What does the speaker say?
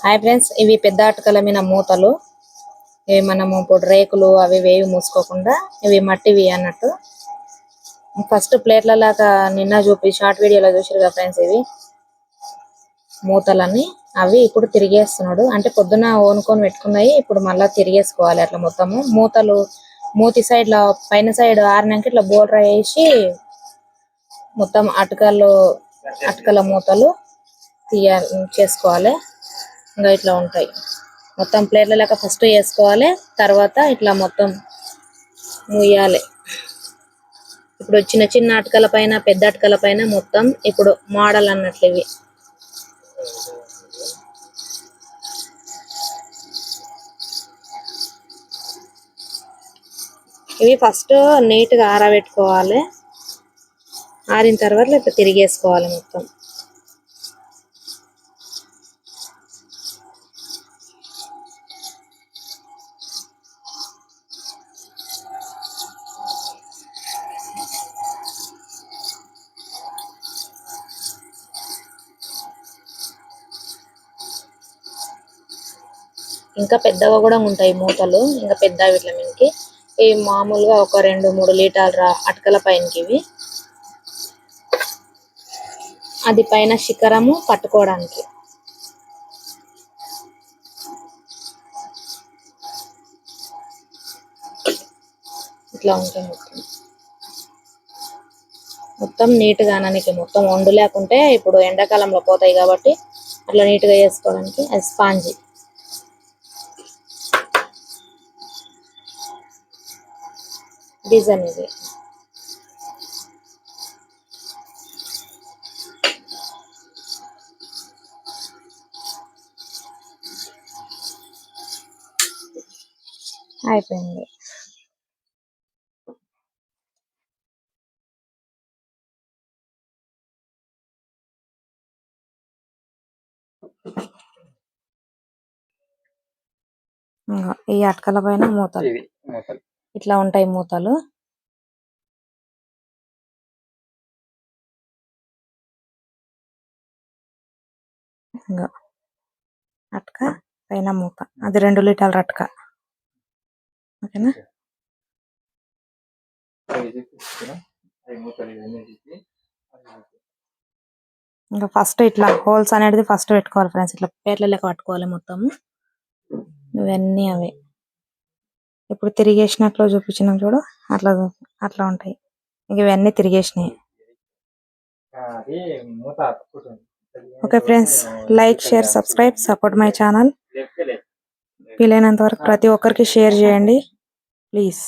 Hi friends, ఇవి పెద్ద అటకల మీద మూతలు. ఇవి మనము ఇప్పుడు రేకులు అవి వేవి మూసుకోకుండా ఇవి మట్టివి అన్నట్టు. ఫస్ట్ ప్లేట్ల లాగా నిన్న షార్ట్ వీడియోలో చూసారు కదా ఫ్రెండ్స్, ఇవి మూతలని. అవి ఇప్పుడు తిరిగేస్తున్నాడు, అంటే పొద్దున ఓనుకొని పెట్టుకున్నాయి, ఇప్పుడు మళ్ళా తిరిగేసుకోవాలి. అట్లా మొత్తము మూతలు మూతి సైడ్ లో పైన సైడ్ ఆరినాక ఇట్లా బోర్రా వేసి మొత్తం అటకల మూతలు చేసుకోవాలి. ఇంకా ఇట్లా ఉంటాయి మొత్తం ప్లేట్ల లెక్క. ఫస్ట్ వేసుకోవాలి, తర్వాత ఇట్లా మొత్తం ముయ్యాలి. ఇప్పుడు చిన్న చిన్న అటకల పైన పెద్ద అటకల పైన మొత్తం ఇప్పుడు మోడల్ అన్నట్లు ఇవి. ఇవి ఫస్ట్ నీట్ గా ఆరబెట్టుకోవాలి. ఆరిన తర్వాత ఇట్లా తిరిగేసుకోవాలి మొత్తం. ఇంకా పెద్దగా కూడా ఉంటాయి మూతలు, ఇంకా పెద్ద వీటిల మీదకి. ఇవి మామూలుగా ఒక 2-3 లీటర్ల అటకల పైనకి ఇవి. అది పైన శిఖరము పట్టుకోవడానికి. ఇట్లా ఉంటాయి మొత్తం నీట్ గా అనడానికి. మొత్తం వండు లేకుంటే ఇప్పుడు ఎండాకాలంలో పోతాయి కాబట్టి అట్లా నీట్ గా చేసుకోవడానికి. అది స్పాంజీ. డిజైన్ ఇది. అయిపోయింది. ఈ అటకల పైన మూతలు ఇట్లా ఉంటాయి మూతలు. అటక పైన మూత, అది 2 లీటర్ల అటక. ఓకేనా. ఇంకా ఫస్ట్ ఇట్లా హోల్స్ అనేది ఫస్ట్ పెట్టుకోవాలి ఫ్రెండ్స్. ఇట్లా పేర్ల లెక్క పట్టుకోవాలి మొత్తము. ఇవన్నీ అవే ఇప్పుడు తిరిగేసినట్లు చూపించినాం చూడు, అట్లా అట్లా ఉంటాయి. ఇంక ఇవన్నీ తిరిగేసినాయి. Okay friends, like, share, subscribe, support my channel. వీలైనంత వరకు ప్రతి ఒక్కరికి షేర్ చేయండి ప్లీజ్.